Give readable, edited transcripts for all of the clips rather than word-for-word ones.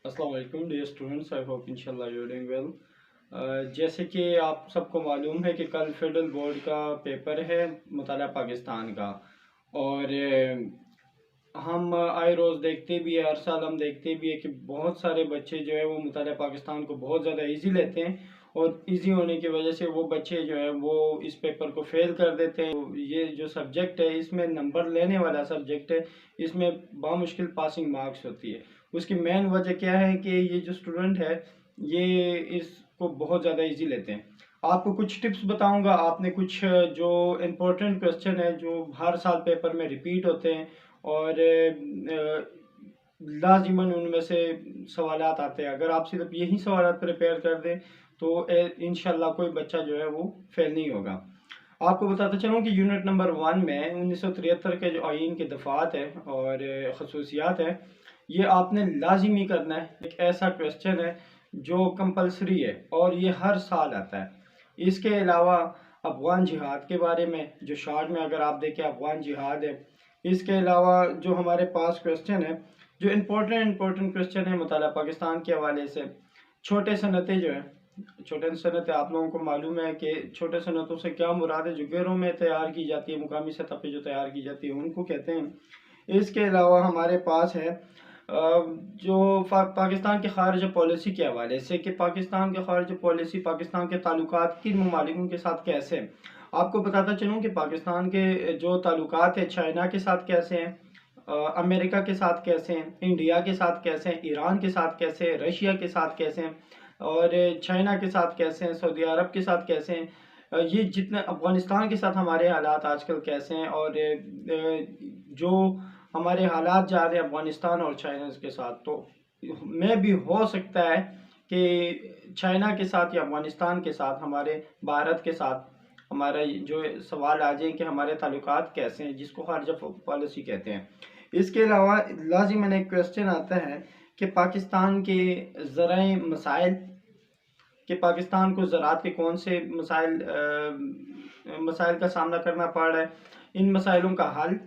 अस्सलाम वालेकुम dear students, I hope इंशाल्लाह यू आर डूइंग वेल। जैसे कि आप सबको मालूम है कि कल फेडरल बोर्ड का पेपर है मुताला पाकिस्तान का। और हम आए रोज़ देखते भी है, हर साल हम देखते भी है कि बहुत सारे बच्चे जो है वो मुताला पाकिस्तान को बहुत ज़्यादा इजी लेते हैं और इजी होने की वजह से वो बच्चे जो है वो इस पेपर को फेल कर देते हैं। तो ये जो सब्जेक्ट है इसमें नंबर लेने वाला सब्जेक्ट है, इसमें बामुश्किल पासिंग मार्क्स होती है। उसकी मेन वजह क्या है कि ये जो स्टूडेंट है ये इसको बहुत ज़्यादा इजी लेते हैं। आपको कुछ टिप्स बताऊंगा। आपने कुछ जो इम्पोर्टेंट क्वेश्चन है जो हर साल पेपर में रिपीट होते हैं और लाजिमन उनमें से सवालात आते हैं, अगर आप सिर्फ यही सवालात प्रिपेयर कर दें तो इंशाल्लाह कोई बच्चा जो है वो फेल नहीं होगा। आपको बताता चलूँ कि यूनिट नंबर 1 में 1973 के जो आइन के दफ़ात है और खसूसियात है, ये आपने लाजिमी करना है। एक ऐसा क्वेश्चन है जो कंपलसरी है और ये हर साल आता है। इसके अलावा अफगान जिहाद के बारे में जो शॉर्ट में अगर आप देखें अफगान जिहाद है। इसके अलावा जो हमारे पास क्वेश्चन है, जो इम्पोर्टेंट क्वेश्चन है मुताला पाकिस्तान के हवाले से, छोटे सनतें जो है, छोटे सनतें आप लोगों को मालूम है कि छोटे सनतों से क्या मुराद है, जो घरों में तैयार की जाती है, मुकामी सतह पे जो तैयार की जाती है उनको कहते हैं। इसके अलावा हमारे पास है जो पाकिस्तान के खारजा पॉलिसी के हवाले से कि पाकिस्तान के खारजा पॉलिसी पाकिस्तान के ताल्लुकात किन ममालिकों के साथ कैसे हैं। आपको बताता चलूँ कि पाकिस्तान के जो ताल्लुकात है चाइना के साथ कैसे हैं, अमेरिका के साथ कैसे हैं, इंडिया के साथ कैसे हैं, ईरान के साथ कैसे हैं, रशिया के साथ कैसे हैं और चाइना के साथ कैसे हैं, सऊदी अरब के साथ कैसे हैं, ये जितने अफ़गानिस्तान के साथ हमारे हालात आजकल कैसे हैं और जो हमारे हालात जा रहे हैं अफ़गानिस्तान और चाइना के साथ, तो में भी हो सकता है कि चाइना के साथ या अफ़गानिस्तान के साथ हमारे भारत के साथ हमारा जो सवाल आ जाए कि हमारे ताल्लुकात कैसे हैं, जिसको खारजा पॉलिसी कहते हैं। इसके अलावा लाजिमन एक क्वेश्चन आता है कि पाकिस्तान के ज़राए मसाइल, कि पाकिस्तान को ज़राअत के कौन से मसाइल का सामना करना पड़ रहा है, इन मसाइलों का हल।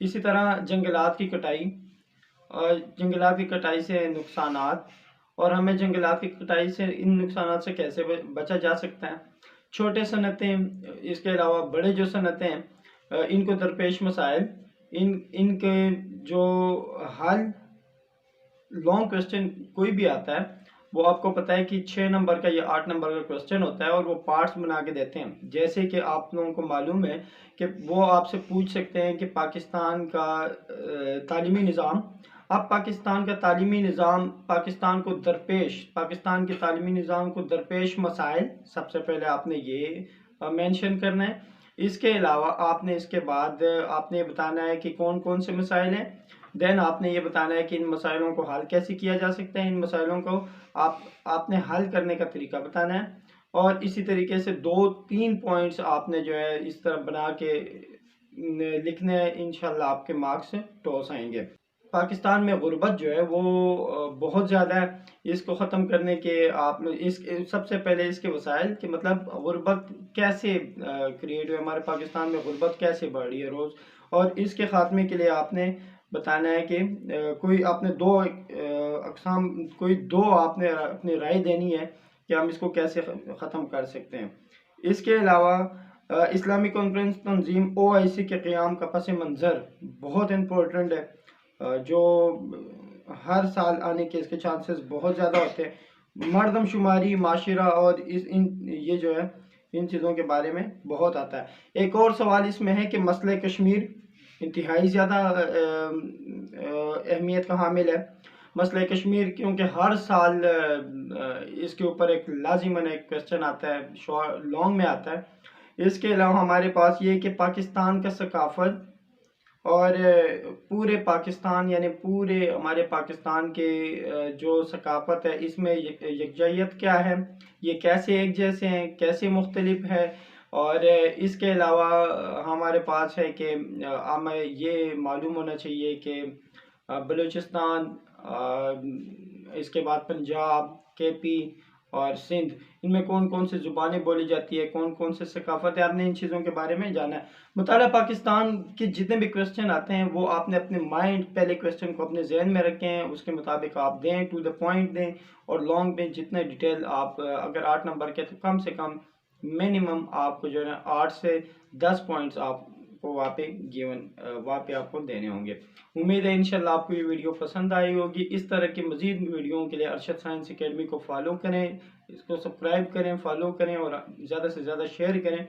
इसी तरह जंगलात की कटाई और जंगलात की कटाई से नुकसानात, और हमें जंगलात की कटाई से इन नुकसानात से कैसे बचा जा सकता है। छोटे सनतें, इसके अलावा बड़े जो सनतें हैं इनको दरपेश मसाइल, इनके जो हल। लॉन्ग क्वेश्चन कोई भी आता है वो आपको पता है कि 6 नंबर का या 8 नंबर का क्वेश्चन होता है और वो पार्ट्स बना के देते हैं। जैसे कि आप लोगों को मालूम है कि वो आपसे पूछ सकते हैं कि पाकिस्तान का तालीमी निज़ाम, अब पाकिस्तान का तालीमी निज़ाम पाकिस्तान को दरपेश, पाकिस्तान के तालीमी निज़ाम को दरपेश मसाइल, सबसे पहले आपने ये मेंशन करना है। इसके अलावा आपने इसके बाद आपने बताना है कि कौन कौन से मसाइल हैं। देन आपने ये बताना है कि इन मसाइलों को हल कैसे किया जा सकता है। इन मसाइलों को आपने हल करने का तरीका बताना है और इसी तरीके से 2-3 पॉइंट्स आपने जो है इस तरह बना के लिखने हैं। इंशाल्लाह आपके मार्क्स टॉस आएंगे। पाकिस्तान में गुर्बत जो है वो बहुत ज़्यादा है। इसको ख़त्म करने के आप इस सबसे पहले इसके वसाइल कि मतलब गुर्बत कैसे क्रिएट हुई, हमारे पाकिस्तान में गुर्बत कैसे बढ़ रही है रोज़, और इसके ख़ात्मे के लिए आपने बताना है कि कोई आपने दो अकसाम, कोई दो आपने अपनी राय देनी है कि हम इसको कैसे ख़त्म कर सकते हैं। इसके अलावा इस्लामी कॉन्फ्रेंस तंजीम OIC के क़याम का पस मंज़र बहुत इम्पोर्टेंट है, जो हर साल आने के इसके चांसेस बहुत ज़्यादा होते हैं। मर्दमशुमारी, माशरा और ये जो है इन चीज़ों के बारे में बहुत आता है। एक और सवाल इसमें है कि मसले कश्मीर इंतहाई ज़्यादा अहमियत का हामिल है। मसला कश्मीर क्योंकि हर साल इसके ऊपर एक लाजिमन एक क्वेश्चन आता है, शॉर्ट लॉन्ग में आता है। इसके अलावा हमारे पास ये कि पाकिस्तान का सकाफत और पूरे पाकिस्तान यानी पूरे हमारे पाकिस्तान के जो सकाफत है इसमें यकजायत क्या है, ये कैसे एक जैसे हैं, कैसे मुख्तलिफ है। और इसके अलावा हमारे पास है कि हमें ये मालूम होना चाहिए कि बलूचिस्तान, इसके बाद पंजाब, KP اور سندھ، ان میں کون کون سی زبانیں بولی جاتی ہے، کون کون سے ثقافت ہے، آپ نے ان چیزوں کے بارے میں جانا ہے۔ مطالعہ پاکستان کے جتنے بھی کویسچن آتے ہیں وہ آپ نے اپنے مائنڈ پہلے کویسچن کو اپنے ذہن میں رکھیں، اس کے مطابق آپ دیں، ٹو دا پوائنٹ دیں، اور لانگ میں جتنے ڈیٹیل آپ اگر 8 نمبر کے تو کم سے کم منیمم آپ کو جو ہے نا 8 سے 10 پوائنٹس آپ کو وہاں پہ گیون وہاں پہ آپ کو دینے ہوں گے۔ امید ہے انشاءاللہ آپ کو یہ ویڈیو پسند آئی ہوگی۔ اس طرح کی مزید ویڈیووں کے لیے ارشد سائنس اکیڈمی کو فالو کریں، اس کو سبسکرائب کریں، فالو کریں اور زیادہ سے زیادہ شیئر کریں۔